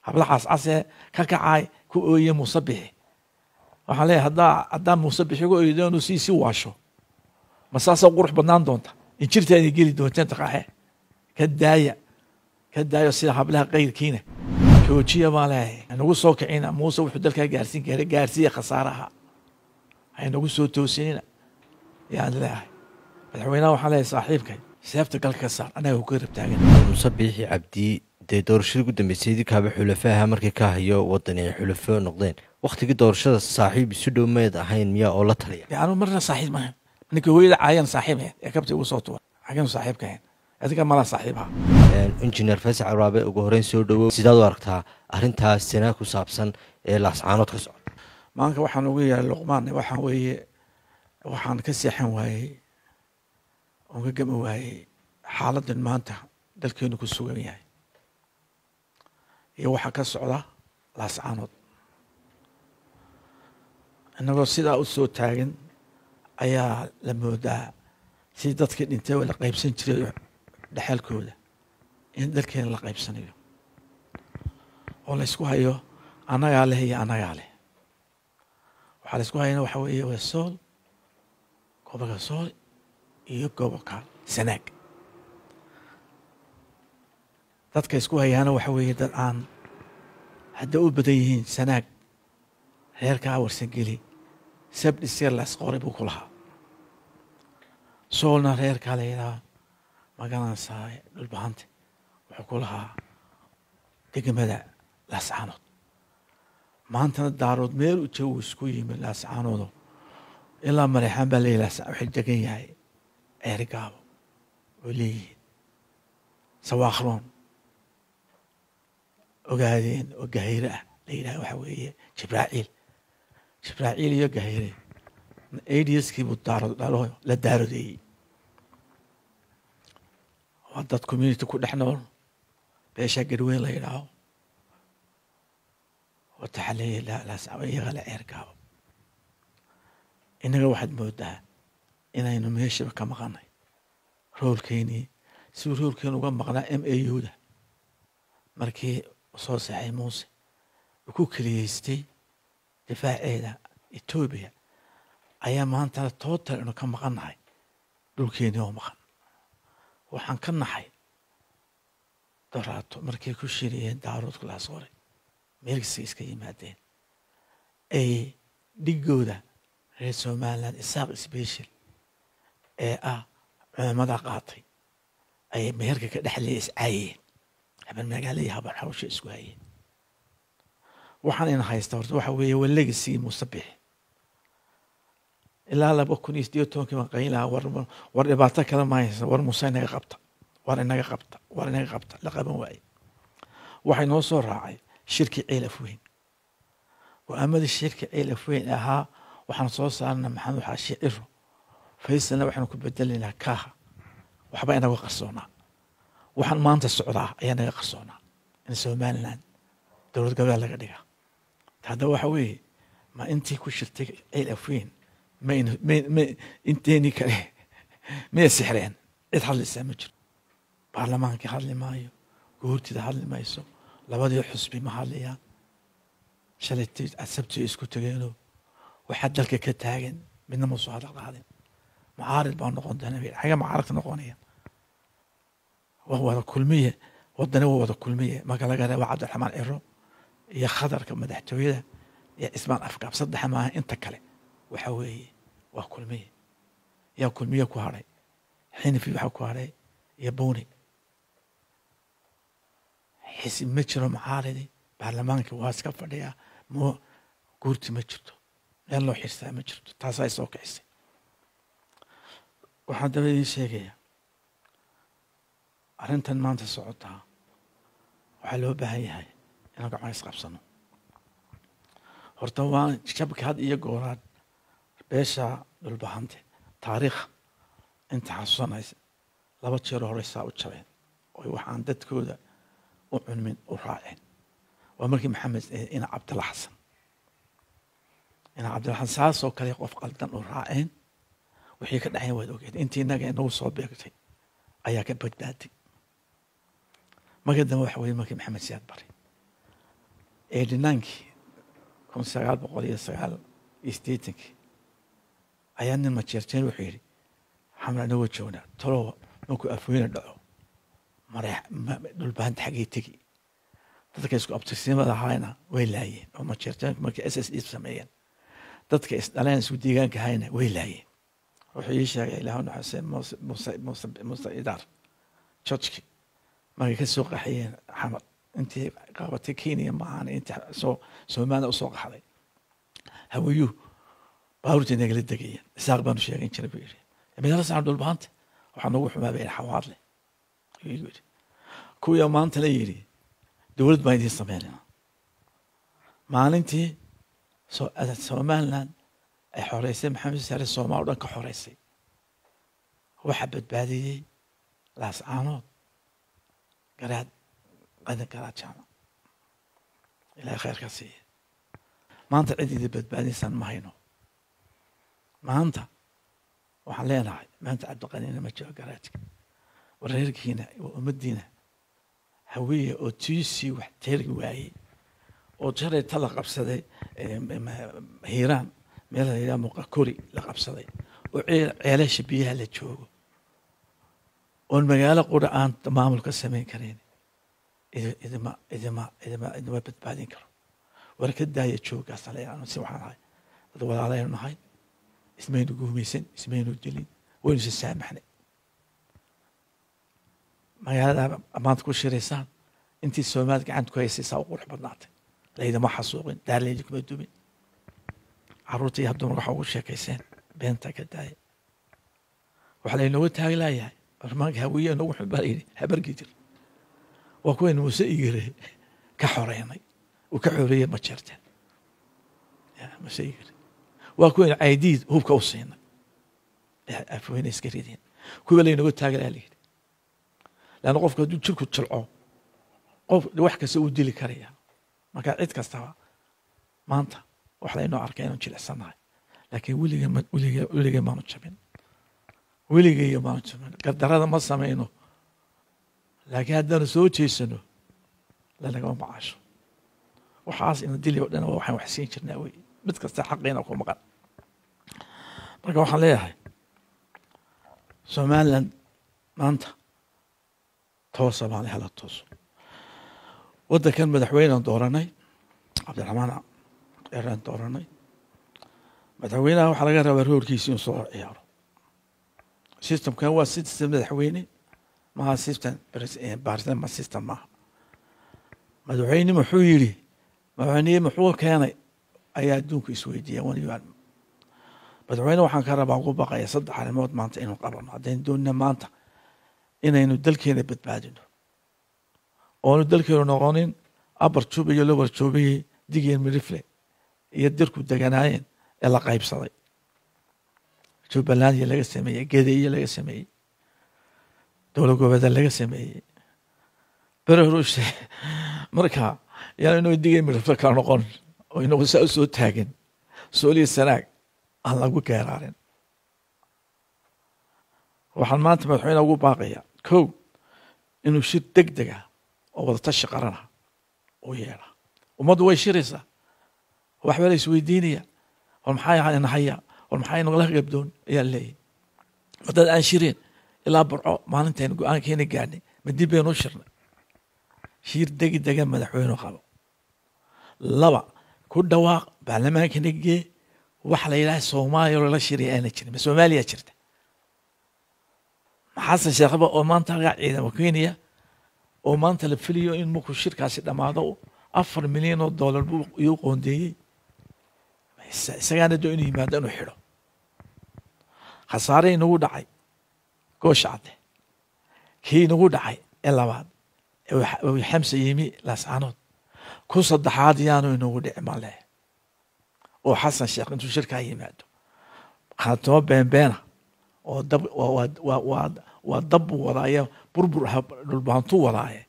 hablahaas case ka kacay ku ooyay musabixi waxaan leeyahay haddaa musabixi ugu ooydo inuu si waasho masaasoo qurux badnaan doonta in jirteeda geli doonteen taqaaxe ka daayo sida hablaha qayrkiina joojiya baa leeyahay nagu soo kicina muuse wuxuu dalkaa gaarsiin karay gaarsiiya khasaaraha ay nagu soo toosinina yaan leeyahay madaxweynaha waxaan leeyahay saaxiibkay seefta galka saar anaga ku garab taagan musabixi cabdi dee doorashadii ugu dambeysay kaaba xulafaha markii ka hayo wadani ay xulafo noqdeen waqtigii doorashada saaxiib isu dhow meed ahayn miyaa oo la taliya yaanu marna saaxiib maahan ninka hooyada caayan saaxiib ee kabti ugu soo tuwa xagan saaxiibka adiga mala saaxiibaha engineer Faisal Araabe ugu horeyn soo dhawo sidaad u aragtaa arintaas sanad ku saabsan ee laascaanood ka socda maanka waxaan ugu yeeray Luqmaan waxaan ka seexan waayay oo ka gama waayay xaaladan maanta dalkeenu ku sugan yahay iyo waxa ka socda laascaanood anagoo sidaa u soo taagan ayaa la moodaa si dadkii dhintay wala qaybsan jiray dhaxalkooda in dalkeena la qaybsanayo oo la isku hayo anagaa leh iyo anagaa leh waxaa la isku hayana waxa weeye waa sool gobolka sool iyo gobolka sanaag dadka isku hayaana waxa weeye dad aan hadda u badan yihiin sanaag reerkaa warsangeli sabdhisir las qoray buu ku lahaa soolna reerkaa la yidhaha magaranaysaa dhulbahante wuxuu ku lahaa degmada laascaanood maantana daarood meel u jawi isku yimid laascaanoodo ilaa mareexaan baa leeyahay laascaan waxay degan yahay ceerigaabo oo leeyihiin sawaakroon ogaadeen oo gahayre ah la yidhaha waxa weeye jibraaciil iyo gahayre adskii buu la daarodeeyey waa dad community ku dhex nool beesha garweyn la yidhaaho wataxaleeye iyaga la ceergaabo innaga waxaad moodaa inaynu meeshaba ka maqanay roolkeynii siduu roolkeenu uga maqnaa MAU-da markii soo saxay muuse uu ku keliyeystay difaaceeda Ethiopia ayaa maanta total inu ka maqannahay dhulkeenii oo maqan waxaan ka naxay doraato markay ku shiriyeen daaroodku laas qoray meelkasta iska yimaadeen ay dhigooda reer Somaliland isaaq special ee culamada qaatay ay meherka ka dhexlay iscaayeen haban magaalada habar hawsha isku hayeen waxaan in haysta horta waxa weeye legacy musabixi ilaa 2018 ma qayla war dhibaato kala ma haysan war Muuse inaga qabta la qaban waay waxay noo soo raacay shirki Ceelaf Weyn وأمد الشركة إلى فين وحنا صوصنا محمد حاشي إرو فيسنا وحنا كبدلنا كاها وحبينا وقصونا وحنا ما أنت السعودة أيانا يقصونا إن سومالنا دولة قبل لقديها هذا وحوي ما أنتي كشرتك إلى فين ما أنتيني كره ما السحرين إتحل السمجر برلمان كحل مايو قولتي ده حل مايسو لبدي حسبي محليا شلتي أسبتي إسكو تجينو وحد لك كتاجن من المصادق هذا معارض بان نقون دنا حاجة معارض نقونية وهو كل مية ودنا هو كل مية ما قال قال وعبد الرحمن إيرو يا خضر كم مدحتويه يا اسمان أفكار صدق ما أنت كله وحوي وكل مية يا كل مية كواري حين في كواري يبوني حس متشر معارضي برلمانك واسكا فديا مو قلت ما جرتو لأن لو حسها ما جرتو تاساي سوق عسي وحد بدي شيء أرنتن ما أنت صعدتها وحلو بهاي أنا قاعد أسقف سنة هرتوان شبك هذا يجورات بيشا بالبهانتي تاريخ أنت حصنا لا بتشير هرسا وتشوين ويوحان دتكودا وعنمن وراعين ومركي محمد إن عبد الله حسن إن عبد الله حسن ساس وكلي قف قلتن وراعين وحي كدحين واد اوgeed intii naga inoo soo beegtay ayaa ka badbaatay magada waxa weey markii maxamed siyaad bari eedhinaankii 1989 ayaa nin majeerteen wuxuu yidhi xamar anagoo joognaa talowa markuu afweyne dhaco dhulbaanta xaggay tegi dadka isku abtirsimada ahaayna way laayeen oo majeerteenku markay SSD sameeyeen dadka isdhaleen isku deegaanka ahayna way laayeen wuxuu ii sheegay ilaahuna xuseen muuse idaar jojki markay ka soo qaxiyeen xamar intii qabatay Kenya maahan intii Soomaaliya u soo qaxday hawiyuhu baabuurtii nagala degayeen isaaq baanu sheegan jiray buu yidhi meelaha saan dhulbaanta waxaa noogu xumaabay xawaadle ayuu yidhi kuwii maanta la yidhi dowlad baan idiin sameynayna maalintii Somaliland ay xoreysay maxamed saare Soomaal dhan ka xoreysay waxa badbaadiyey laascaanood garaad qadan kala jaama ilaa khayrka siiye maanta cidii badbaadinsan ma hayno maanta waxaan leenahay maanta cabdiqaniina ma jiro garaadka wareerkiina waa ummadiina hawiye oo tiisii wax teergi waayey oo jaray tala qabsaday hiiraan meelaha ila muqakori la qabsaday oo ceelasha biyaha la joogo oo magaalo quraan maamul ka sameyn kareen idima badbaadin karo warka daaya jooga salayaan si waxaan ahay dad walaalaynu nahay ismaynu guumaysan ismaynu dilin waynu si saamaxnay magaalada amaanta ku shiraysaan intii Soomaaliya gacanta ku haysay saa u qurux badnaatay laydama xasuuqin daarleeydi kuma dumin caruurtii hadduna waxa ugu sheekayseen beenta ka daaya waxa laynooga taaglayahay barnaamijka hawiye nagu xubaa yidhi habarkii jir waa kuwaynu muuse igire ka xoreynay uu ka xoreeyey ma jeerteen muuse igire waa kuwaynu caydiid hubka u siinay afweyne iska rideen kuwa laynooga taaglayaa layidhi laanna qofka hadduu jirku jilco qof wax kasta uu dili karaya marka cid kastaba maanta wax laynoo arkay inuu jilicsannahay laakiin weligay maanu jabin weligay maanu jabin gardarada ma samayno laakiin haddaanu soo jeesano lanagama macaasho waxaas ina dili oo dhan waxaan wax siin jirnaa wey mid kasta xaqiina ku maqan marka waxaan leeyahay Somaliland maanta toosa baan hala tooso waddankan madaxweynean dooranay cabdiraxmaan eeraan dooranay madaxweynaha waxaa laga rabaa roorkiisa inuu soo ciyaaro systemkan waa system madaxweyne maaha system baarlama system maaha madaxweyne muxuu yidhi madaxweyne muxuu keenay ayaa adduunku isweydiiya madaxweyne waxaan ka rabaa ugu baqaya 3 arrimood maanta inuu qabano haddaynu doonina maanta inaynu dalkeena badbaadino oonu dalkeenu noqonin abar jub iyo lobar jubiyey digeen midifle iyo dirku deganaayeen ee la qaybsaday Jubbaland iyo laga sameeyey Gedo iyo laga sameeyey dowlad goboleed laga sameeyey bararuushe marka yaa inuu digeen midifle ka noqon oo inuu soo taagan sooliyo sanaag aan lagu geeraarin waxaan maanta madaxweyne ugu baaqaya kow inuu shir degdeg ah oo wada tashi qaran ah u yeela ummaddu way shiraysaa waxba la isweydiinaya war maxaa nahaya war maxaa nagala gabdoon ayaa leeyahay wadad aan shireen ilaa burco maalinteen go-aankeena gaadhnay ma dib baynu shirnay shir degdega madaxweyne qabo 2 ku dhawaaq baarlamaankana gee wax la yiraahdo Soomaaliya oo la shiriyay aan jirin Soomaaliya jirta xasan sheekh oo maanta laga ciidamo Kenya oo maanta la filiyo in markuu shirkaasi dhamaado $4 milyan buu u qoondeeyay isagana doo inuu yimaado inuu xidho khasaare inagu dhacay gooshacde kii inagu dhacay ee labaad ee xamse yimi laascaanood ku saddexaad yaanu inagu dhici male oo xasan sheekh intuu shirkaa yimaado qaatoo beenbeena oo dab waa dab wadaaya burbur dhulbaantu wadaaye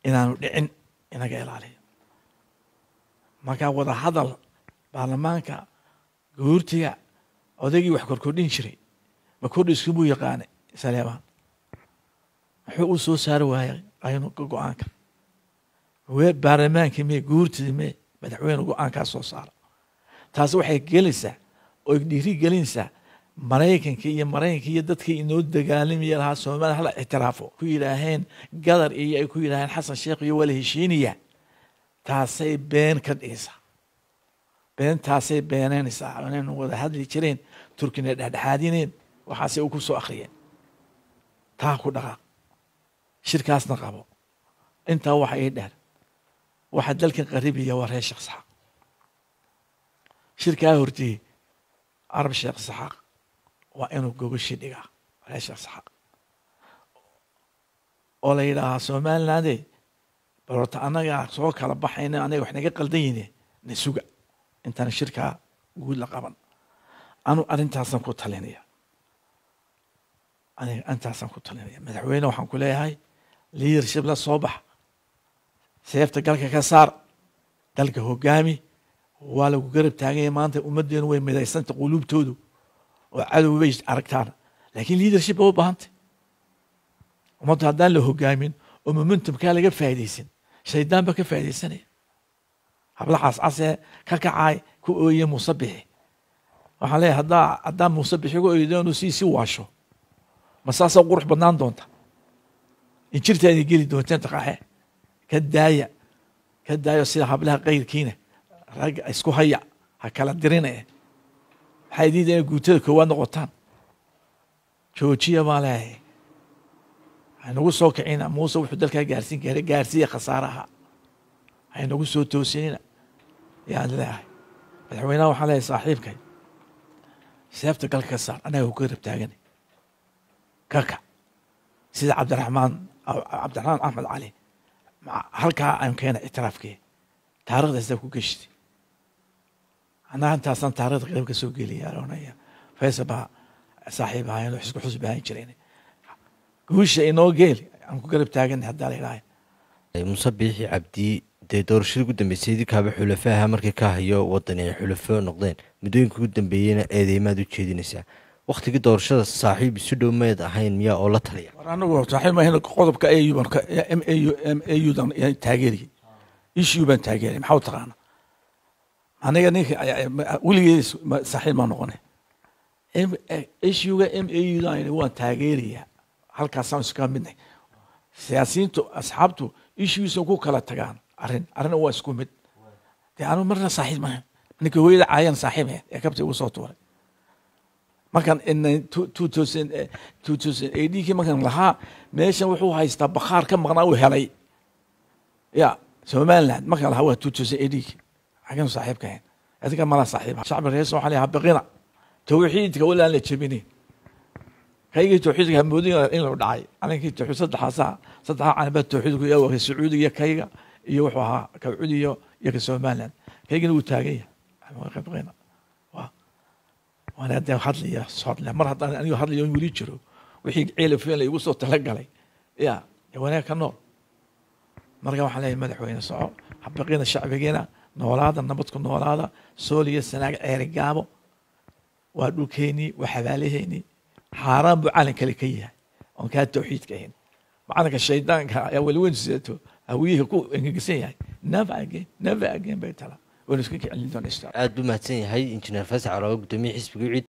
inaanu dhicin inaga ilaaliyo marka wada hadal baarlamaanka guurtiga odaygii wax korkordhin jiray ma kordhisku buu yaqaanay Saleemaan wuxuu u soo saari waayay aynu go'aanka baarlamaankii mee guurtidii mee madaxweyne go-aankaa soo saara taasi waxay gelinaysaa oo dhiiri gelinaysaa maraykanka iyo dadkii inoo dagaalamaya lahaa Soomaaliya hala ictiraafo ku yidhaaheen gadar iyo ay ku yidhaaheen xasan sheekh iyo wala heshiinaya taasay been ka dhigaysaa beentaasay beenaynaysaa inaynu wada hadli jireen turkina dhexdhexaadineen waxaasay u ku soo akhriyeen taa ku dhaqaaq shirkaasna qabo intaa waxa ay dheer waxa dalkan qaribiya waa reer Sheekh Saxaaq shirkaa hortii Arab Sheekh Saxaaq waa inuu gogoshi dhigaa reer Sheekh Saxaaq oo la yidhaahaa Somaliland barota anaga soo kala baxayna anaga wax naga qaldan yihiin nisuga intaan shirkaa guud la qaban anu arintaasan ku talinaya madaxweyne waxaan ku leeyahay leadership la soo bax seefta galka ka saar dalka hogaami waa lagu garab taagay maanta ummadeenu way midaysanta qulubtoodu oo cadow bay aragtaan laakiin leadership oo baahantay ummadda haddaan la hogaamin oo momentumkaa laga faa'iidaysan shaydaan ba ka faa'iidaysanaya hablahaas casee ka kacay ku ooyey musabixi waxaan leeyahay haddaa musabixigu ooydoonu si waasho ma saasoo qurux badnaan doonta injirtaada geli doonteen taqaaxe ka daayo sida hablaha qayrkiina rag isku haya ha kala dirinaya waxay diideen inay guutada koowaad noqotaan joojiya baa leeyahay haynagu soo kicina muuse wuxuu dalkaa gaarsiin karay gaarsiiya khasaaraha haynagu soo toosinina yaan leeyahay madaxweynaha waxaan leeyahay saaxiibkay seefta galka ka saar anaga ku garab taaganay kaka sida cabdiraxmaan axmed cali halkaa aan keena ictiraafkii taariikhdaasa ku geshti annaga intaasaan taariikhda qayb ka soo geliya oranaya faysal baa saaxiib ahayn oo isku xusbi ahaan jireen guusha inoo geeli aan ku garab taaganay haddaa la ilaahay musabixi cabdi dee doorashadii ugu dambeysay idinkaaba xulafaha markii ka hayo wadani ay xulafo noqdeen muddooyinka ugu dambeeyeyna eedeymaad u jeedinaysaa waktigii doorashada saaxiib isu dhow mayd ahayn miyaa oo la taliya war anagu saaxiib maahayn qodobka AU-dan taageeriyey issue baan taageeray maxaa u taqaana aniga ninka weligeed saaxiib ma noqonay issue-ga MAU-dan waan taageerayaa halkaasaan iska midnay siyaasiyiintu asxaabtu issues ku kala tagaan arrin waa isku mid dee anu marna saaxiib maahayn ninka hooyada caayaan saaxiib ahayn ee kabta igu soo tuuray markaan 2018 markaan lahaa meeshan wuxuu haystaa bakhaar ka maqnaa uu helay ya Somaliland markaan lahaa waa 2018 xagan saaxiibka ahayn adiga mala saaxiib shacbi rees waxaa leeyahay baqina tawxiidka wala la jabinay kayga tawxiidka hamoodin in la dhacay aniga tawxiid saddex aan ba tawxiidku iyo waa Sacuudiga kayga iyo wuxuu ahaa Sacuudi iyo Somaliland kaygana uu taagay baqina وانا ادي hadlaya socodle mar haddaan anigu hadlayo weli jiro wixii ceelafeen la igu soo talagalay ya wanaag ka nool marka waxaan leeyahay madaxweyne soco habaqina shacbigeena noolaada nabadku noolaada sooliya sanaag ceeri gaabo waa dhulkeeni waa xabaalaheeni xaaraan buu caalan kale ka yahay oon kaa tawxiidka ahayn macalinka shaydaanka ayaa weli weyn sidato hawiyihi ku engegisan yahay never again bay tala ونسكت على aad buu mahadsan yahay injineer Fasax Carawa gudoomiye xisbiga